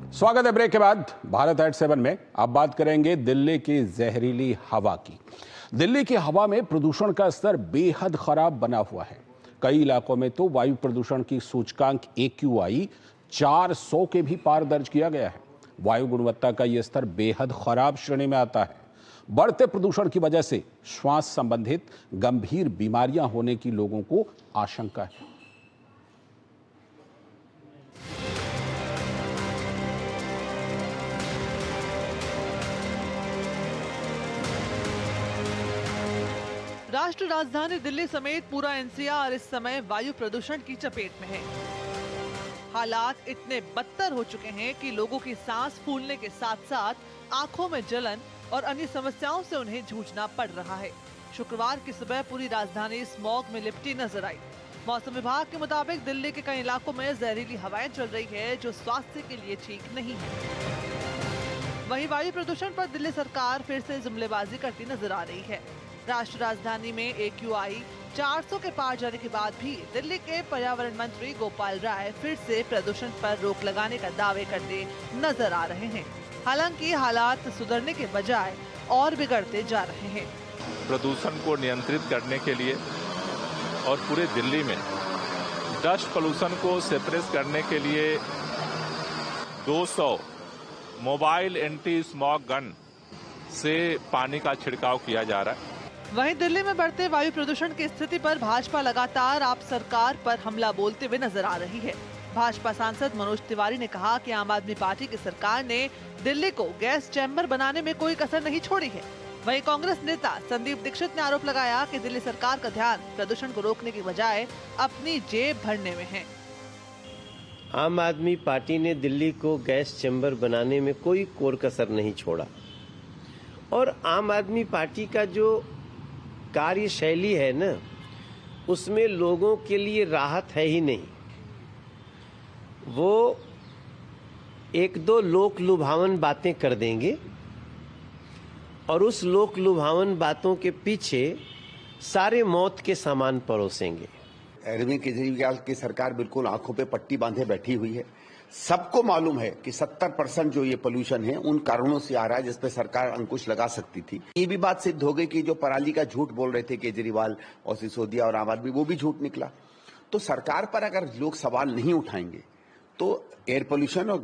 स्वागत है ब्रेक के बाद भारत एट 7 में। अब बात करेंगे दिल्ली की जहरीली हवा की। दिल्ली की हवा में प्रदूषण का स्तर बेहद खराब बना हुआ है। कई इलाकों में तो वायु प्रदूषण की सूचकांक AQI 400 के भी पार दर्ज किया गया है। वायु गुणवत्ता का यह स्तर बेहद खराब श्रेणी में आता है। बढ़ते प्रदूषण की वजह से श्वास संबंधित गंभीर बीमारियां होने की लोगों को आशंका है। राष्ट्र राजधानी दिल्ली समेत पूरा NCR इस समय वायु प्रदूषण की चपेट में है। हालात इतने बदतर हो चुके हैं कि लोगों की सांस फूलने के साथ साथ आंखों में जलन और अन्य समस्याओं से उन्हें जूझना पड़ रहा है। शुक्रवार की सुबह पूरी राजधानी स्मॉग में लिपटी नजर आई। मौसम विभाग के मुताबिक दिल्ली के कई इलाकों में जहरीली हवाएं चल रही है, जो स्वास्थ्य के लिए ठीक नहीं है। वहीं वायु प्रदूषण पर दिल्ली सरकार फिर से जुमलेबाजी करती नजर आ रही है। राष्ट्र राजधानी में AQI 400 के पार जाने के बाद भी दिल्ली के पर्यावरण मंत्री गोपाल राय फिर से प्रदूषण पर रोक लगाने का दावे करते नजर आ रहे हैं। हालांकि हालात सुधरने के बजाय और बिगड़ते जा रहे हैं। प्रदूषण को नियंत्रित करने के लिए और पूरे दिल्ली में डस्ट पोल्यूशन को सेपरेट करने के लिए 200 मोबाइल एंटी स्मॉग गन से पानी का छिड़काव किया जा रहा है। वहीं दिल्ली में बढ़ते वायु प्रदूषण की स्थिति पर भाजपा लगातार आप सरकार पर हमला बोलते हुए नजर आ रही है। भाजपा सांसद मनोज तिवारी ने कहा कि आम आदमी पार्टी की सरकार ने दिल्ली को गैस चैम्बर बनाने में कोई कसर नहीं छोड़ी है। वहीं कांग्रेस नेता संदीप दीक्षित ने आरोप लगाया कि दिल्ली सरकार का ध्यान प्रदूषण को रोकने की बजाय अपनी जेब भरने में है। आम आदमी पार्टी ने दिल्ली को गैस चैम्बर बनाने में कोई कोर कसर नहीं छोड़ा और आम आदमी पार्टी का जो कार्यशैली है ना, उसमें लोगों के लिए राहत है ही नहीं। वो एक दो लोक लुभावन बातें कर देंगे और उस लोक लुभावन बातों के पीछे सारे मौत के सामान परोसेंगे। अरविंद केजरीवाल की सरकार बिल्कुल आंखों पे पट्टी बांधे बैठी हुई है। सबको मालूम है कि 70% जो ये पोल्यूशन है उन कारणों से आ रहा है जिस पे सरकार अंकुश लगा सकती थी। ये भी बात सिद्ध हो गई कि जो पराली का झूठ बोल रहे थे केजरीवाल और सिसोदिया और आम आदमी, वो भी झूठ निकला। तो सरकार पर अगर लोग सवाल नहीं उठाएंगे तो एयर पोल्यूशन और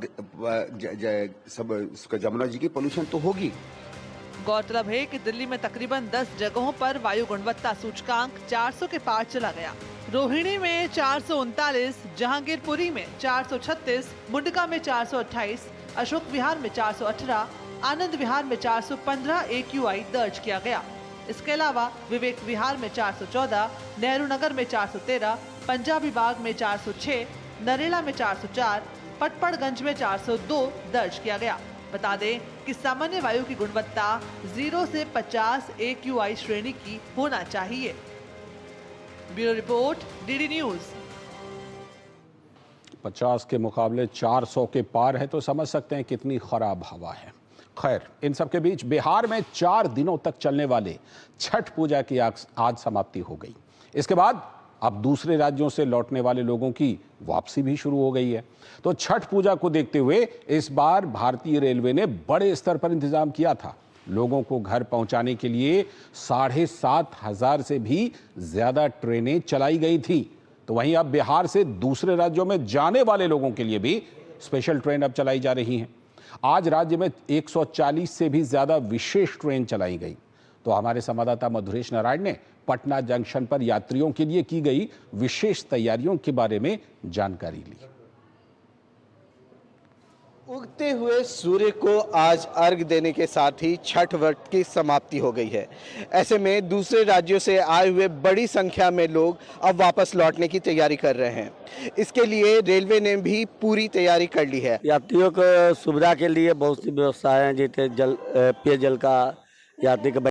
जमुना जी की पोल्यूशन तो होगी। गौरतलब है कि दिल्ली में तकरीबन 10 जगहों पर वायु गुणवत्ता सूचकांक 400 के पार चला गया। रोहिणी में 439, जहांगीरपुरी में 436, मुंडका में 428, अशोक विहार में 418, आनंद विहार में 415 AQI दर्ज किया गया। इसके अलावा विवेक विहार में 414, नेहरू नगर में 413, पंजाबी बाग में 406, नरेला में 404, पटपड़गंज में 402 दर्ज किया गया। बता दें कि सामान्य वायु की गुणवत्ता 0 से 50 AQI श्रेणी की होना चाहिए। Bureau report, DD news. 50 के मुकाबले 400 के पार है तो समझ सकते हैं कितनी खराब हवा है। खैर, इन सब के बीच बिहार में 4 दिनों तक चलने वाले छठ पूजा की आज समाप्ति हो गई। इसके बाद अब दूसरे राज्यों से लौटने वाले लोगों की वापसी भी शुरू हो गई है। तो छठ पूजा को देखते हुए इस बार भारतीय रेलवे ने बड़े स्तर पर इंतजाम किया था। लोगों को घर पहुंचाने के लिए 7,500 से भी ज्यादा ट्रेनें चलाई गई थी। तो वहीं अब बिहार से दूसरे राज्यों में जाने वाले लोगों के लिए भी स्पेशल ट्रेन अब चलाई जा रही हैं। आज राज्य में 140 से भी ज्यादा विशेष ट्रेन चलाई गई। तो हमारे संवाददाता मधुरेश नारायण ने पटना जंक्शन पर यात्रियों के लिए की गई विशेष तैयारियों के बारे में जानकारी ली। उगते हुए सूर्य को आज अर्घ देने के साथ ही छठ व्रत की समाप्ति हो गई है। ऐसे में दूसरे राज्यों से आए हुए बड़ी संख्या में लोग अब वापस लौटने की तैयारी कर रहे हैं। इसके लिए रेलवे ने भी पूरी तैयारी कर ली है। यात्रियों को सुविधा के लिए बहुत सी व्यवस्थाएं, जैसे पेयजल का, यात्री का